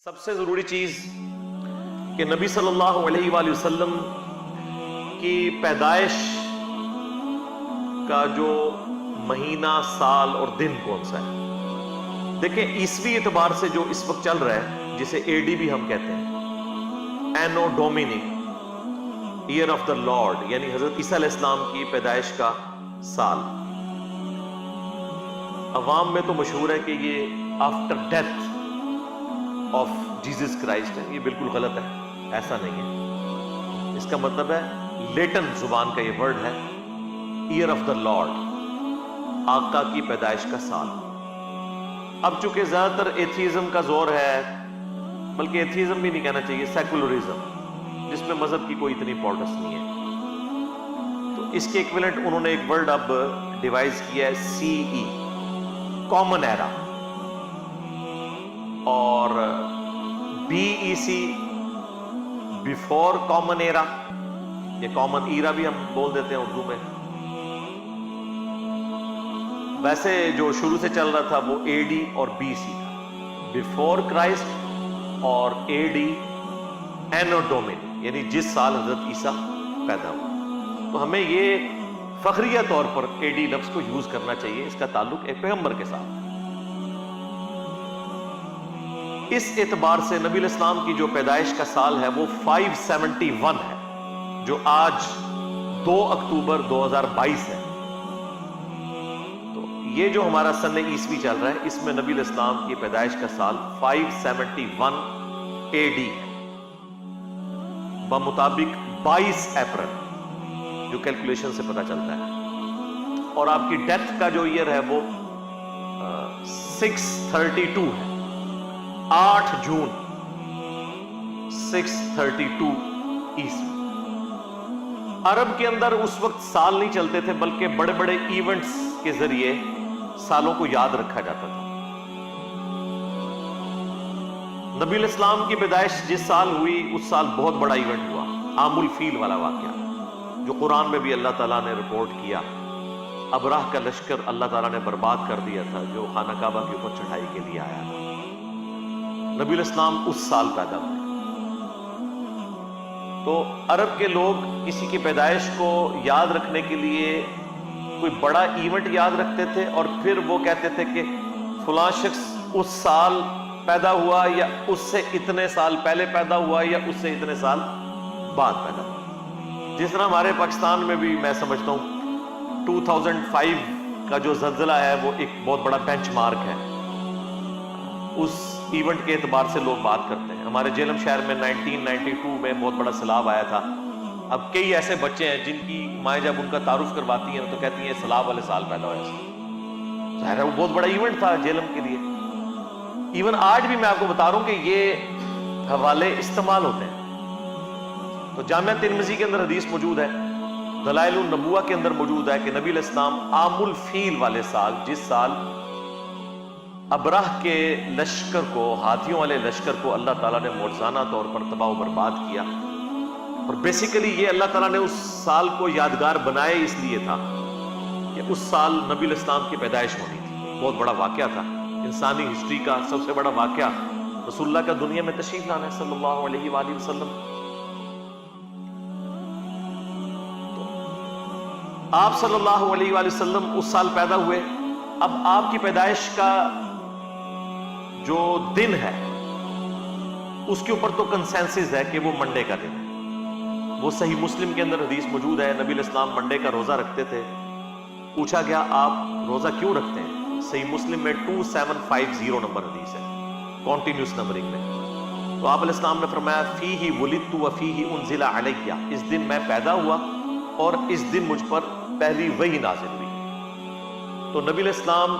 سب سے ضروری چیز کہ نبی صلی اللہ علیہ وآلہ وسلم کی پیدائش کا جو مہینہ، سال اور دن کون سا ہے. دیکھیں عیسوی اعتبار سے جو اس وقت چل رہا ہے، جسے اے ڈی بھی ہم کہتے ہیں، اینو ڈومینی، ایئر آف دا لارڈ، یعنی حضرت عیسیٰ علیہ السلام کی پیدائش کا سال. عوام میں تو مشہور ہے کہ یہ after death of Jesus Christ ہے. یہ بالکل غلط ہے، ایسا نہیں ہے. اس کا مطلب ہے لیٹن زبان کا یہ ورڈ ہے ایئر آف دا لارڈ، آقا کی پیدائش کا سال. اب چونکہ زیادہ تر ایتھیزم کا زور ہے، بلکہ ایتھیزم بھی نہیں کہنا چاہیے، سیکولرزم، جس میں مذہب کی کوئی اتنی امپورٹنس نہیں ہے، تو اس کے ایکویلنٹ انہوں نے ایک ورڈ اب ڈیوائز کیا ہے، سی ای، کامن ایرا، اور B C E, before common era, یا کامن ایرا بھی ہم بول دیتے ہیں اردو میں. ویسے جو شروع سے چل رہا تھا وہ اے ڈی اور بی سی تھا، بیفور کرائسٹ، اور اے ڈی اینو ڈومینی، یعنی جس سال حضرت عیسیٰ پیدا ہوا. تو ہمیں یہ فخریہ طور پر اے ڈی لفظ کو یوز کرنا چاہیے، اس کا تعلق ایک پیغمبر کے ساتھ. اس اعتبار سے نبی علیہ السلام کی جو پیدائش کا سال ہے وہ 571 ہے، جو آج 2 اکتوبر 2022 ہے. تو یہ جو ہمارا سن عیسوی چل رہا ہے، اس میں نبی علیہ السلام کی پیدائش کا سال 571 اے ڈی ہے، بمطابق 22 اپریل، جو کیلکولیشن سے پتہ چلتا ہے. اور آپ کی ڈیتھ کا جو ایئر ہے وہ 632 ہے، 8 جون 632 عیسوی. عرب کے اندر اس وقت سال نہیں چلتے تھے، بلکہ بڑے بڑے ایونٹس کے ذریعے سالوں کو یاد رکھا جاتا تھا. نبی علیہ السلام کی پیدائش جس سال ہوئی، اس سال بہت بڑا ایونٹ ہوا، عام الفیل والا واقعہ، جو قرآن میں بھی اللہ تعالیٰ نے رپورٹ کیا. ابراہ کا لشکر اللہ تعالیٰ نے برباد کر دیا تھا، جو خانہ کعبہ کے اوپر چڑھائی کے لیے آیا تھا. نبی علیہ السلام اس سال پیدا ہوئے. تو عرب کے لوگ کسی کی پیدائش کو یاد رکھنے کے لیے کوئی بڑا ایونٹ یاد رکھتے تھے، اور پھر وہ کہتے تھے کہ فلاں شخص اس سال پیدا ہوا، یا اس سے اتنے سال پہلے پیدا ہوا، یا اس سے اتنے سال بعد پیدا ہوا. جس طرح ہمارے پاکستان میں بھی میں سمجھتا ہوں 2005 کا جو زلزلہ ہے وہ ایک بہت بڑا بینچ مارک ہے. اس ایونٹ کے اعتبار سے لوگ بات کرتے ہیں. ہمارے جہلم شہر میں 1992 میں بہت بڑا سیلاب آیا تھا. اب کئی ایسے بچے ہیں جن کی مائیں جب ان کا تعارف کرواتی ہیں تو کہتی ہیں سیلاب والے سال پیدا ہوا ہے. ظاہر ہے وہ بہت بڑا ایونٹ تھا جہلم کے لیے. ایون آج بھی میں آپ کو بتا رہا ہوں کہ یہ حوالے استعمال ہوتے ہیں. تو جامعہ ترمذی کے اندر حدیث موجود ہے، دلائل النبوہ کے اندر موجود ہے کہ نبی علیہ السلام عام الفیل والے سال، جس سال ابراہ کے لشکر کو، ہاتھیوں والے لشکر کو اللہ تعالیٰ نے معجزانہ طور پر تباہ و برباد کیا. اور بیسیکلی یہ اللہ تعالیٰ نے اس سال کو یادگار بنائے اس لیے تھا کہ اس سال نبی علیہ السلام کی پیدائش ہونی تھی. بہت بڑا واقعہ تھا، انسانی ہسٹری کا سب سے بڑا واقعہ رسول اللہ کا دنیا میں تشریف لانا ہے صلی اللہ علیہ وآلہ وسلم. تو آپ صلی اللہ علیہ وآلہ وسلم اس سال پیدا ہوئے. اب آپ کی پیدائش کا جو دن ہے اس کے اوپر تو کنسنسس ہے کہ وہ منڈے کا دن ہے. وہ صحیح مسلم کے اندر حدیث موجود ہے، نبی علیہ السلام منڈے کا روزہ رکھتے تھے. پوچھا گیا آپ روزہ کیوں رکھتے ہیں؟ صحیح مسلم میں 2750 نمبر حدیث ہے، کانٹینیوس نمبرنگ میں. تو آپ علیہ السلام نے فرمایا فیہ ولدت وفیہ انزل علیہ، اس دن میں پیدا ہوا اور اس دن مجھ پر پہلی وحی نازل ہوئی. تو نبی علیہ السلام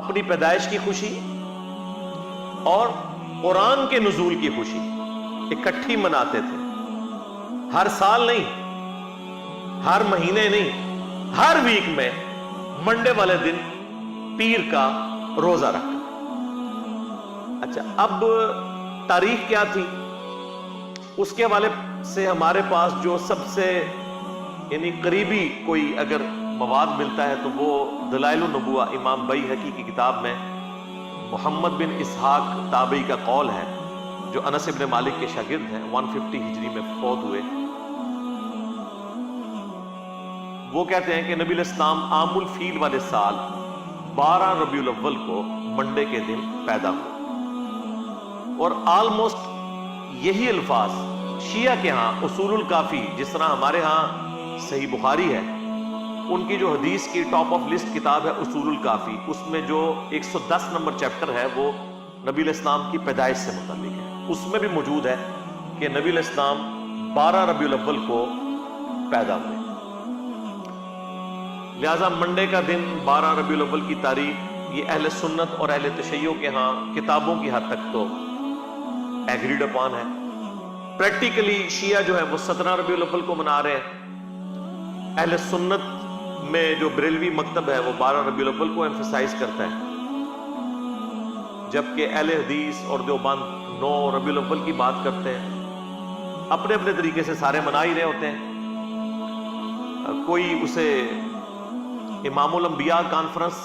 اپنی پیدائش کی خوشی اور قرآن کے نزول کی خوشی اکٹھی مناتے تھے. ہر سال نہیں، ہر مہینے نہیں، ہر ویک میں منڈے والے دن پیر کا روزہ رکھا. اچھا، اب تاریخ کیا تھی اس کے حوالے سے ہمارے پاس جو سب سے یعنی قریبی کوئی اگر مواد ملتا ہے تو وہ دلائل النبوہ، امام بیہقی کی کتاب میں محمد بن اسحاق تابعی کا قول ہے جو انس ابن مالک کے شاگرد ہیں، 150 ہجری میں فوت ہوئے، وہ کہتے ہیں کہ نبی الاسلام عام الفیل والے سال 12 ربیع الاول کو منڈے کے دن پیدا ہوئے، اور آلموسٹ یہی الفاظ شیعہ کے ہاں اصول الکافی، جس طرح ہمارے ہاں صحیح بخاری ہے، ان کی جو حدیث کی ٹاپ آف لسٹ کتاب ہے اصول الکافی، اس میں جو 110 نمبر چیپٹر ہے وہ نبی الاسلام کی پیدائش سے متعلق ہے، اس میں بھی موجود ہے کہ نبی الاسلام 12 ربیع الاول کو پیدا ہوئے۔ لہٰذا منڈے کا دن 12 ربیع الاول کی تاریخ یہ اہل سنت اور اہل تشیع کے ہاں کتابوں کی حد تک تو ایگریڈ اپان ہے۔ پریکٹیکلی شیعہ جو ہے وہ 17 ربیع الاول کو منا رہے ہیں، اہل سنت میں جو بریلوی مکتب ہے وہ 12 ربیع الاول کو ایمفسائز کرتا ہے، جبکہ اہل حدیث اور دیوبند 9 ربیع الاول کی بات کرتے ہیں۔ اپنے اپنے طریقے سے سارے منا ہی رہے ہوتے ہیں، کوئی اسے امام الانبیاء کانفرنس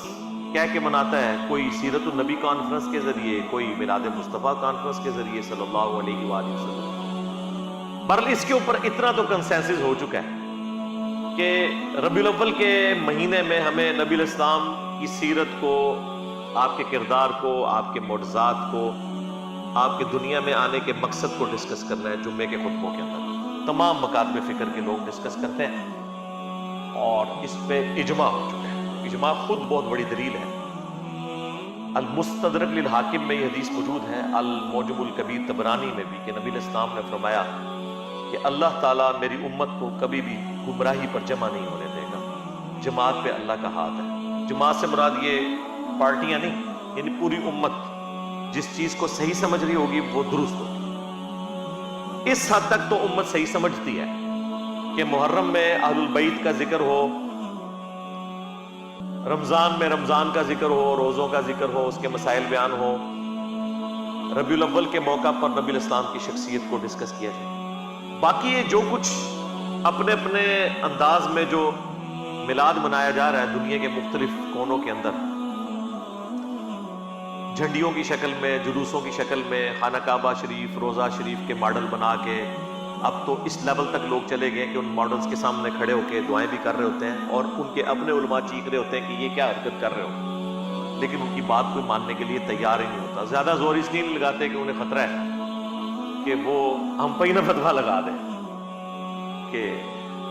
کہہ کے مناتا ہے، کوئی سیرت النبی کانفرنس کے ذریعے، کوئی میلاد مصطفیٰ کانفرنس کے ذریعے صلی اللہ علیہ وآلہ وسلم۔ بہرحال اس کے اوپر اتنا تو کنسنسس ہو چکا ہے کہ ربیع الاول کے مہینے میں ہمیں نبی الاسلام کی سیرت کو، آپ کے کردار کو، آپ کے معجزات کو، آپ کے دنیا میں آنے کے مقصد کو ڈسکس کرنا ہے۔ جمعے کے خطبوں کے اندر تمام مکاتب فکر کے لوگ ڈسکس کرتے ہیں، اور اس پہ اجماع ہو چکا ہے۔ اجماع خود بہت بڑی دلیل ہے۔ المستدرک للحاکم میں یہ حدیث موجود ہے، المعجم الکبیر طبرانی میں بھی، کہ نبی الاسلام نے فرمایا کہ اللہ تعالیٰ میری امت کو کبھی بھی گمراہی پر جمع نہیں ہونے دے گا، جماعت پہ اللہ کا ہاتھ ہے۔ جماعت سے مراد یہ پارٹیاں نہیں، یعنی پوری امت جس چیز کو صحیح سمجھ رہی ہوگی وہ درست ہوگی۔ اس حد تک تو امت صحیح سمجھتی ہے کہ محرم میں اہل البیت کا ذکر ہو، رمضان میں رمضان کا ذکر ہو، روزوں کا ذکر ہو، اس کے مسائل بیان ہو، ربیع الاول کے موقع پر نبی الاسلام کی شخصیت کو ڈسکس کیا جائے۔ باقی یہ جو کچھ اپنے اپنے انداز میں جو میلاد منایا جا رہا ہے دنیا کے مختلف کونوں کے اندر، جھنڈیوں کی شکل میں، جلوسوں کی شکل میں، خانہ کعبہ شریف، روزہ شریف کے ماڈل بنا کے، اب تو اس لیول تک لوگ چلے گئے کہ ان ماڈلز کے سامنے کھڑے ہو کے دعائیں بھی کر رہے ہوتے ہیں، اور ان کے اپنے علماء چیخ رہے ہوتے ہیں کہ یہ کیا حرکت کر رہے ہو، لیکن ان کی بات کوئی ماننے کے لیے تیار ہی نہیں ہوتا۔ زیادہ زور اس لیے نہیں لگاتے کہ انہیں خطرہ ہے کہ وہ ہم پہ ہی نہ فتویٰ لگا دیں کہ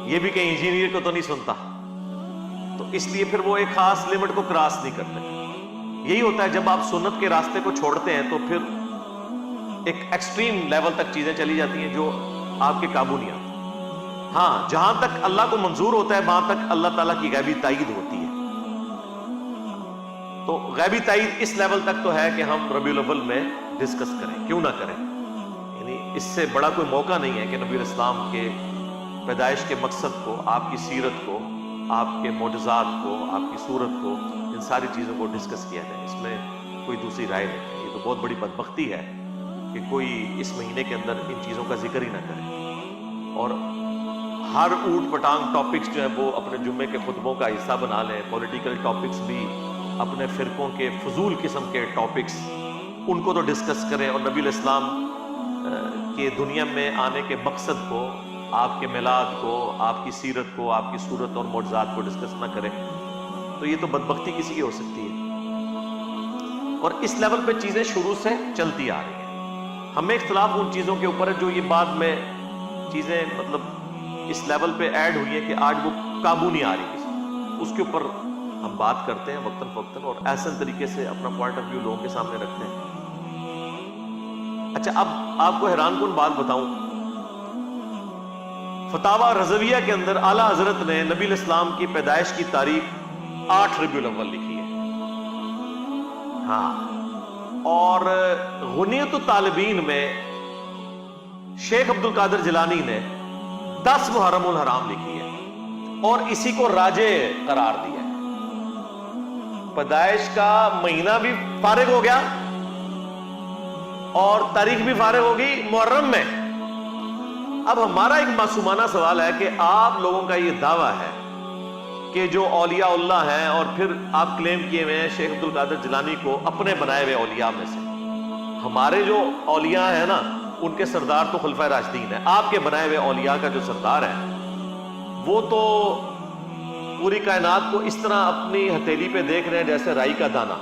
یہ بھی کہیں انجینئر کو تو نہیں سنتا، تو اس لیے پھر وہ ایک خاص لمٹ کو کراس نہیں کرتے۔ یہی ہوتا ہے جب آپ سنت کے راستے کو چھوڑتے ہیں تو پھر ایک ایکسٹریم لیول تک چیزیں چلی جاتی ہیں جو آپ کے قابو نہیں آتی۔ ہاں، جہاں تک اللہ کو منظور ہوتا ہے وہاں تک اللہ تعالیٰ کی غیبی تائید ہوتی ہے، تو غیبی تائید اس لیول تک تو ہے کہ ہم ربیع الاول میں ڈسکس کریں، کیوں نہ کریں، یعنی اس سے بڑا کوئی موقع نہیں ہے کہ نبی الاسلام کے پیدائش کے مقصد کو، آپ کی سیرت کو، آپ کے معجزات کو، آپ کی صورت کو، ان ساری چیزوں کو ڈسکس کیا جائے۔ اس میں کوئی دوسری رائے نہیں ہے۔ یہ تو بہت بڑی بدبختی ہے کہ کوئی اس مہینے کے اندر ان چیزوں کا ذکر ہی نہ کرے، اور ہر اوٹ پٹانگ ٹاپکس جو ہیں وہ اپنے جمعے کے خطبوں کا حصہ بنا لیں، پولیٹیکل ٹاپکس بھی، اپنے فرقوں کے فضول قسم کے ٹاپکس، ان کو تو ڈسکس کریں، اور نبی الاسلام کے دنیا میں آنے کے مقصد کو، آپ کے میلاد کو، آپ کی سیرت کو، آپ کی صورت اور معجزات کو ڈسکس نہ کریں، تو یہ تو بدبختی کسی کی ہو سکتی ہے۔ اور اس لیول پہ چیزیں شروع سے چلتی آ رہی ہیں۔ ہمیں اختلاف ان چیزوں کے اوپر ہے جو یہ بعد میں چیزیں مطلب اس لیول پہ ایڈ ہوئی ہیں کہ آج وہ قابو نہیں آ رہی کسی، اس کے اوپر ہم بات کرتے ہیں وقتاً فوقتاً، اور احسن طریقے سے اپنا پوائنٹ آف ویو لوگوں کے سامنے رکھتے ہیں۔ اچھا، اب آپ کو حیران کن بات بتاؤں، فتاوی رضویہ کے اندر اعلیٰ حضرت نے نبی الاسلام کی پیدائش کی تاریخ 8 ربیع الاول لکھی ہے، ہاں، اور غنیۃ الطالبین میں شیخ عبد القادر جیلانی نے 10 محرم الحرام لکھی ہے، اور اسی کو راجع قرار دیا ہے۔ پیدائش کا مہینہ بھی فارغ ہو گیا اور تاریخ بھی فارغ ہوگی محرم میں۔ اب ہمارا ایک معصومانہ سوال ہے کہ آپ لوگوں کا یہ دعویٰ ہے کہ جو اولیاء اللہ ہیں، اور پھر آپ کلیم کیے ہوئے ہیں شیخ عبد القادر جیلانی کو اپنے بنائے ہوئے اولیاء میں سے، ہمارے جو اولیاء ہیں نا ان کے سردار تو خلفائے راشدین ہیں، آپ کے بنائے ہوئے اولیاء کا جو سردار ہے وہ تو پوری کائنات کو اس طرح اپنی ہتھیلی پہ دیکھ رہے ہیں جیسے رائی کا دانہ.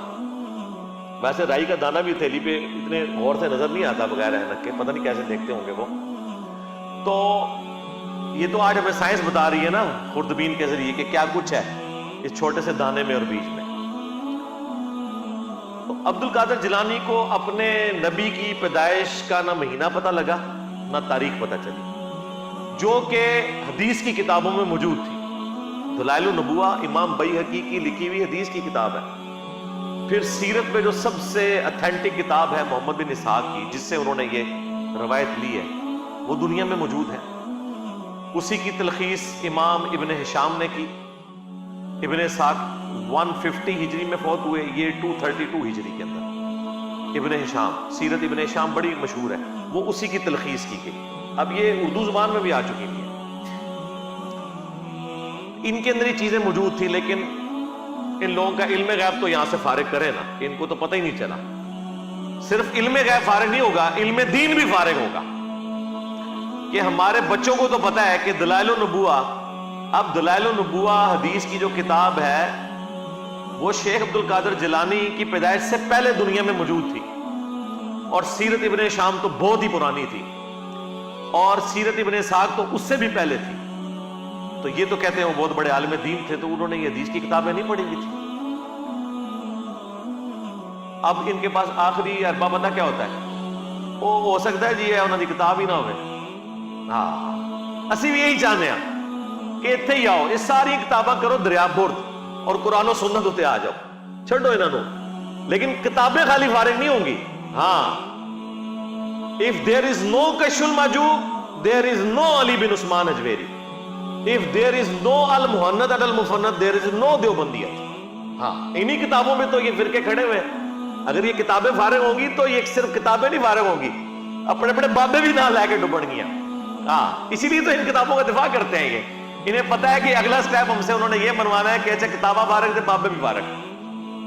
ویسے رائی کا دانہ بھی ہتھیلی پہ اتنے غور سے نظر نہیں آتا بغیر اینک کے، پتہ نہیں کیسے دیکھتے ہوں گے وہ. تو یہ تو آج ہمیں سائنس بتا رہی ہے نا خوردبین کے ذریعے کہ کیا کچھ ہے اس چھوٹے سے دانے میں اور بیج میں. تو عبد القادر جیلانی کو اپنے نبی کی پیدائش کا نہ مہینہ پتہ لگا نہ تاریخ پتہ چلی، جو کہ حدیث کی کتابوں میں موجود تھی. دلائل النبوہ امام بیہقی کی لکھی ہوئی حدیث کی کتاب ہے. پھر سیرت میں جو سب سے اتھینٹک کتاب ہے محمد بن اسحاق کی، جس سے انہوں نے یہ روایت لی ہے، وہ دنیا میں موجود ہے. اسی کی تلخیص امام ابن ہشام نے کی. ابن اسحاق 150 ہجری میں فوت ہوئے، یہ 232 ہجری کے اندر. ابن ہشام، سیرت ابن ہشام بڑی مشہور ہے، وہ اسی کی تلخیص کی گئی. اب یہ اردو زبان میں بھی آ چکی ہے. ان کے اندر یہ چیزیں موجود تھی، لیکن ان لوگوں کا علم غیب تو یہاں سے فارغ کرے نا، ان کو تو پتہ ہی نہیں چلا. صرف علم غیب فارغ نہیں ہوگا، علم دین بھی فارغ ہوگا. کہ ہمارے بچوں کو تو پتہ ہے کہ دلائل النبوہ، اب دلائل النبوہ حدیث کی جو کتاب ہے وہ شیخ عبد القادر جیلانی کی پیدائش سے پہلے دنیا میں موجود تھی، اور سیرت ابن ہشام تو بہت ہی پرانی تھی، اور سیرت ابن اسحاق تو اس سے بھی پہلے تھی. تو یہ تو کہتے ہیں وہ بہت بڑے عالم دین تھے، تو انہوں نے یہ حدیث کی کتابیں نہیں پڑھی ہوئی تھی. اب ان کے پاس آخری اربا پتہ کیا ہوتا ہے؟ وہ ہو سکتا ہے جی یہ انہوں نے کتاب ہی نہ ہوئے. ہاں اسی بھی یہی چاہتے ہیں کہ اتنے ہی آؤ، یہ ساری کتاباں کرو دریا برد اور قرآن و سنت ہوتے آ جاؤ، چھڑو انہوں نے. لیکن کتابیں خالی فارغ نہیں ہوں گی. ہاں if there is no کشف al Mahjub there is no Ali bin Usman اجویری. if there is no Al Muhannad Al Mufannad there is no دیوبندیت. ہاں انہی کتابوں میں تو یہ فرقے کھڑے ہوئے ہیں. اگر یہ کتابیں فارغ ہوں گی تو یہ صرف کتابیں نہیں فارغ ہوں گی، اپنے اپنے بابے بھی نہ لے کے ڈبڑ گیا. ہاں اسی لیے تو ان کتابوں کا دفاع کرتے ہیں. یہ انہیں پتہ ہے کہ اگلا سٹیپ ہم سے انہوں نے یہ بنوانا ہے کہ اچھا کتابیں فارغ تھے بابے بھی فارغ.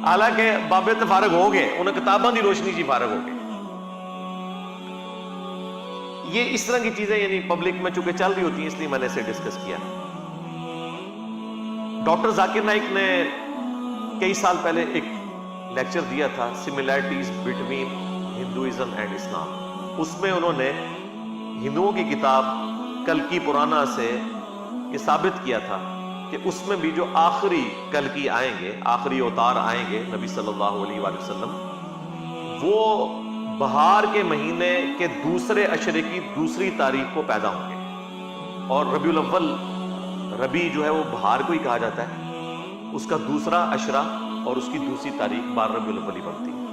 حالانکہ بابے تو فارغ ہو گئے، انہیں کتابوں کی روشنی سے فارغ ہو گئے. یہ اس طرح کی چیزیں یعنی پبلک میں چونکہ چل رہی ہوتی ہیں، اس لیے میں نے اسے ڈسکس کیا. ڈاکٹر ذاکر نائک نے کئی سال پہلے ایک لیکچر دیا تھا سملیرٹیز بٹوین ہندوازم اینڈ اسلام. اس میں انہوں نے ہندوؤں کی کتاب کلکی پرانا سے یہ ثابت کیا تھا کہ اس میں بھی جو آخری کلکی آئیں گے، آخری اوتار آئیں گے نبی صلی اللہ علیہ وآلہ وسلم، وہ بہار کے مہینے کے دوسرے عشرے کی دوسری تاریخ کو پیدا ہوں گے. اور ربیع الاول، ربیع جو ہے وہ بہار کو ہی کہا جاتا ہے، اس کا دوسرا عشرہ اور اس کی دوسری تاریخ 12 ربیع الاول بنتی ہے.